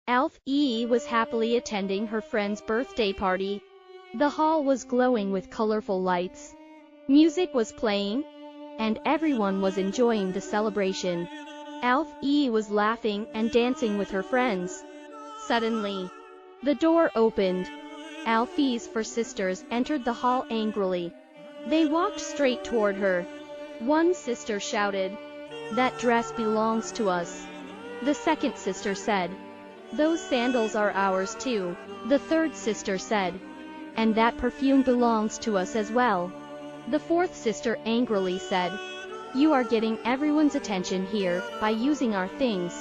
Alfie was happily attending her friend's birthday party. The hall was glowing with colorful lights. Music was playing, and everyone was enjoying the celebration. Alfie was laughing and dancing with her friends. Suddenly, the door opened. Alfie's four sisters entered the hall angrily. They walked straight toward her. One sister shouted, "That dress belongs to us." The second sister said, "Those sandals are ours too." The third sister said, "And that perfume belongs to us as well." The fourth sister angrily said, "You are getting everyone's attention here by using our things."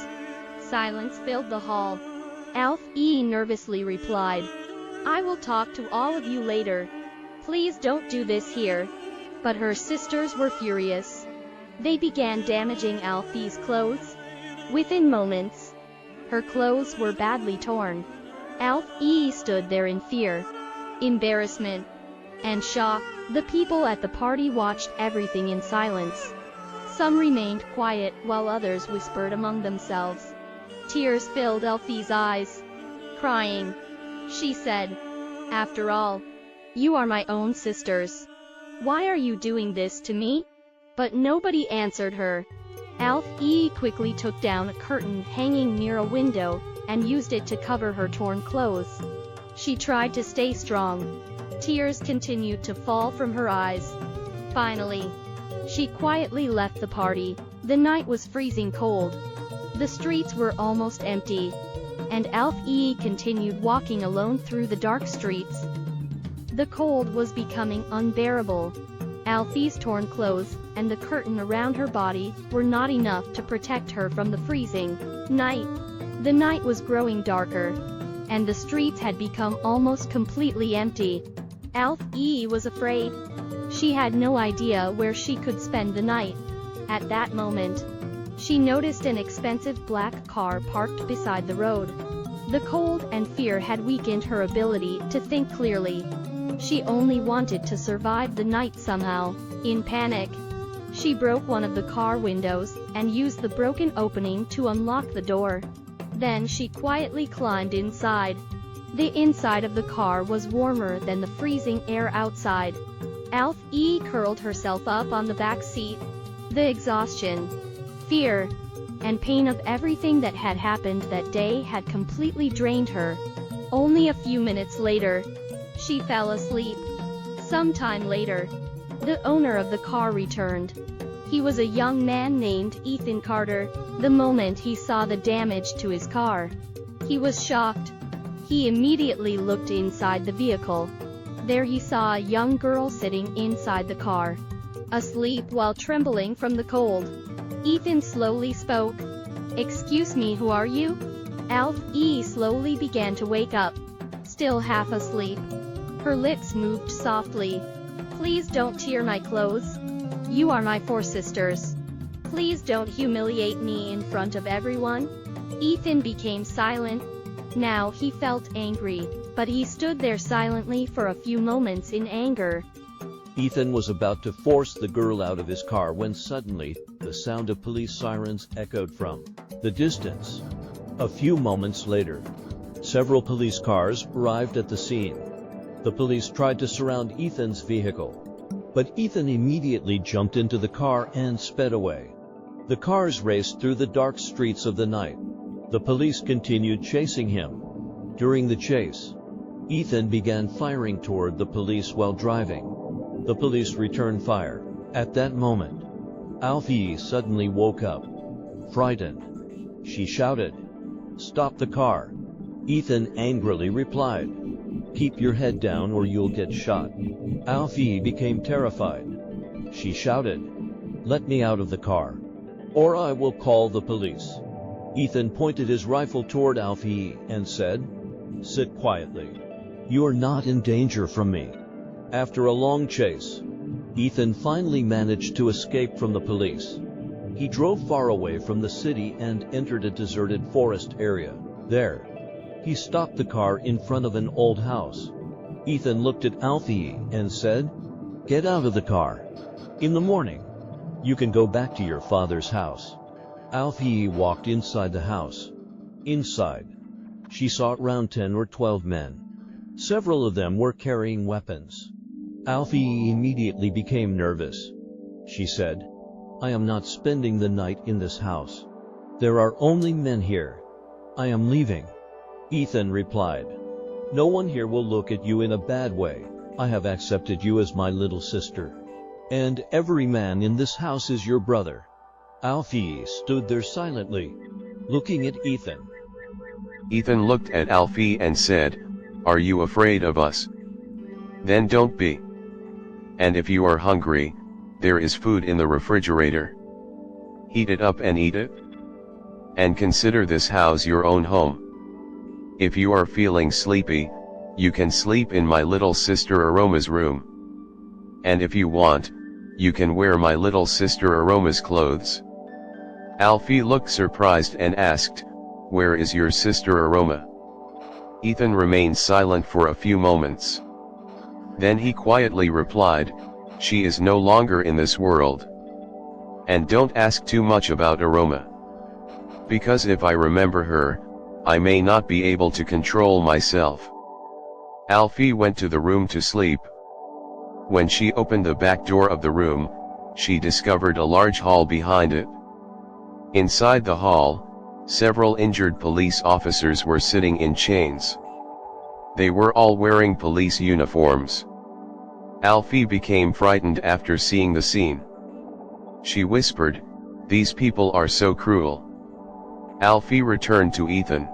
Silence filled the hall. Alfie nervously replied, "I will talk to all of you later. Please don't do this here." But her sisters were furious. They began damaging Alfie's clothes. Within moments, her clothes were badly torn. Alfie stood there in fear, embarrassment, and shock. The people at the party watched everything in silence. Some remained quiet while others whispered among themselves. Tears filled Alfie's eyes. Crying, she said, "After all, you are my own sisters. Why are you doing this to me?" But nobody answered her. Alfie quickly took down a curtain hanging near a window and used it to cover her torn clothes. She tried to stay strong. Tears continued to fall from her eyes. Finally, she quietly left the party. The night was freezing cold. The streets were almost empty, and Alfie continued walking alone through the dark streets. The cold was becoming unbearable. Alfie's torn clothes and the curtain around her body were not enough to protect her from the freezing night. The night was growing darker, and the streets had become almost completely empty. Alfie was afraid. She had no idea where she could spend the night. At that moment, she noticed an expensive black car parked beside the road. The cold and fear had weakened her ability to think clearly. She only wanted to survive the night somehow. In panic, she broke one of the car windows and used the broken opening to unlock the door. Then she quietly climbed inside. The inside of the car was warmer than the freezing air outside. Alfie curled herself up on the back seat. The exhaustion, fear, and pain of everything that had happened that day had completely drained her. Only a few minutes later, she fell asleep. Sometime later, the owner of the car returned. He was a young man named Ethan Carter. The moment he saw the damage to his car, he was shocked. He immediately looked inside the vehicle. There he saw a young girl sitting inside the car, asleep while trembling from the cold. Ethan slowly spoke. "Excuse me, who are you?" Alfie slowly began to wake up, still half asleep. Her lips moved softly. "Please don't tear my clothes. You are my four sisters. Please don't humiliate me in front of everyone." Ethan became silent. Now he felt angry, but he stood there silently for a few moments in anger. Ethan was about to force the girl out of his car when suddenly, the sound of police sirens echoed from the distance. A few moments later, several police cars arrived at the scene. The police tried to surround Ethan's vehicle, but Ethan immediately jumped into the car and sped away. The cars raced through the dark streets of the night. The police continued chasing him. During the chase, Ethan began firing toward the police while driving. The police returned fire. At that moment, Alfie suddenly woke up. Frightened, she shouted, "Stop the car!" Ethan angrily replied, "Keep your head down or you'll get shot." Alfie became terrified. She shouted, "Let me out of the car, or I will call the police." Ethan pointed his rifle toward Alfie and said, "Sit quietly. You are not in danger from me." After a long chase, Ethan finally managed to escape from the police. He drove far away from the city and entered a deserted forest area. There, he stopped the car in front of an old house. Ethan looked at Alfie and said, "Get out of the car. In the morning, you can go back to your father's house." Alfie walked inside the house. Inside, she saw around 10 or 12 men. Several of them were carrying weapons. Alfie immediately became nervous. She said, "I am not spending the night in this house. There are only men here. I am leaving." Ethan replied, "No one here will look at you in a bad way. I have accepted you as my little sister. And every man in this house is your brother." Alfie stood there silently, looking at Ethan. Ethan looked at Alfie and said, "Are you afraid of us? Then don't be. And if you are hungry, there is food in the refrigerator. Heat it up and eat it. And consider this house your own home. If you are feeling sleepy, you can sleep in my little sister Aroma's room. And if you want, you can wear my little sister Aroma's clothes." Alfie looked surprised and asked, "Where is your sister Aroma?" Ethan remained silent for a few moments. Then he quietly replied, "She is no longer in this world. And don't ask too much about Aroma. Because if I remember her, I may not be able to control myself." Alfie went to the room to sleep. When she opened the back door of the room, she discovered a large hall behind it. Inside the hall, several injured police officers were sitting in chains. They were all wearing police uniforms. Alfie became frightened after seeing the scene. She whispered, "These people are so cruel." Alfie returned to Ethan.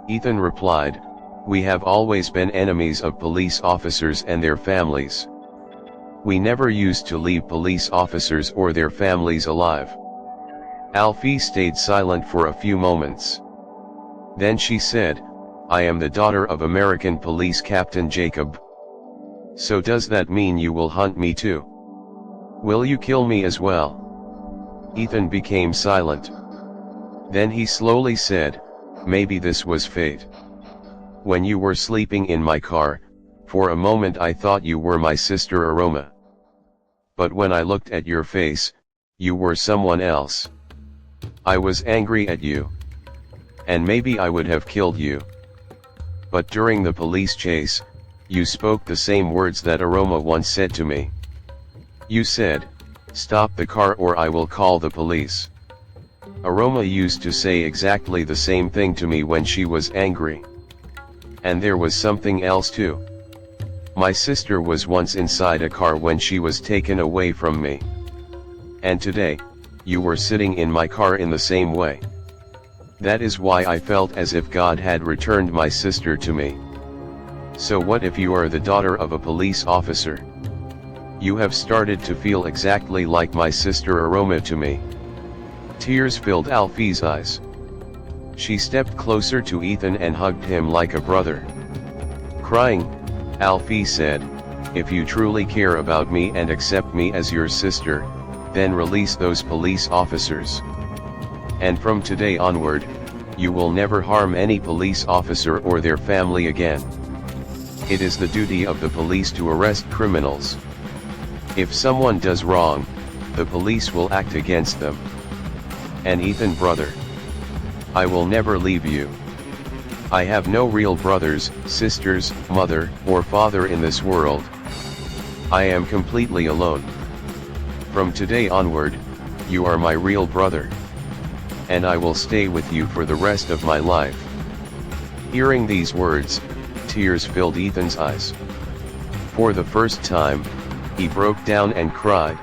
Ethan replied, "We have always been enemies of police officers and their families. We never used to leave police officers or their families alive." Alfie stayed silent for a few moments. Then she said, "I am the daughter of American Police Captain Jacob. So does that mean you will hunt me too? Will you kill me as well?" Ethan became silent. Then he slowly said, "Maybe this was fate. When you were sleeping in my car, for a moment I thought you were my sister Aroma. But when I looked at your face, you were someone else. I was angry at you. And maybe I would have killed you. But during the police chase, you spoke the same words that Aroma once said to me. You said, 'Stop the car or I will call the police.' Aroma used to say exactly the same thing to me when she was angry. And there was something else too. My sister was once inside a car when she was taken away from me. And today, you were sitting in my car in the same way. That is why I felt as if God had returned my sister to me. So what if you are the daughter of a police officer? You have started to feel exactly like my sister Aroma to me." Tears filled Alfie's eyes. She stepped closer to Ethan and hugged him like a brother. Crying, Alfie said, "If you truly care about me and accept me as your sister, then release those police officers. And from today onward, you will never harm any police officer or their family again. It is the duty of the police to arrest criminals. If someone does wrong, the police will act against them. And Ethan brother, I will never leave you. I have no real brothers, sisters, mother, or father in this world. I am completely alone. From today onward, you are my real brother. And I will stay with you for the rest of my life." Hearing these words, tears filled Ethan's eyes. For the first time, he broke down and cried.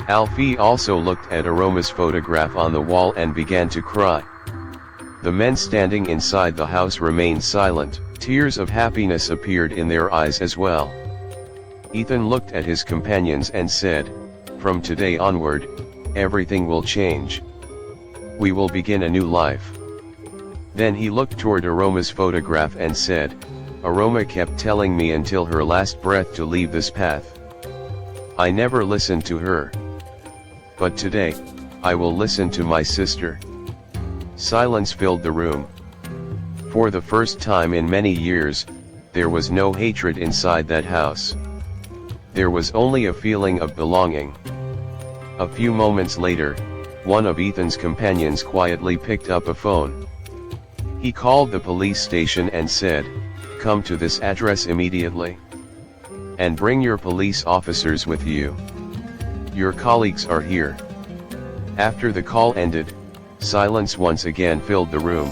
Alfie also looked at Aroma's photograph on the wall and began to cry. The men standing inside the house remained silent. Tears of happiness appeared in their eyes as well. Ethan looked at his companions and said, "From today onward, everything will change. We will begin a new life." Then he looked toward Aroma's photograph and said, "Aroma kept telling me until her last breath to leave this path. I never listened to her. But today, I will listen to my sister." Silence filled the room. For the first time in many years, there was no hatred inside that house. There was only a feeling of belonging. A few moments later, one of Ethan's companions quietly picked up a phone. He called the police station and said, "Come to this address immediately. And bring your police officers with you. Your colleagues are here." After the call ended, silence once again filled the room.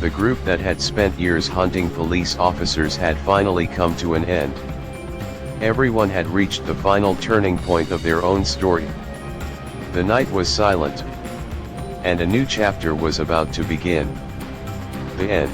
The group that had spent years hunting police officers had finally come to an end. Everyone had reached the final turning point of their own story. The night was silent, and a new chapter was about to begin. The end.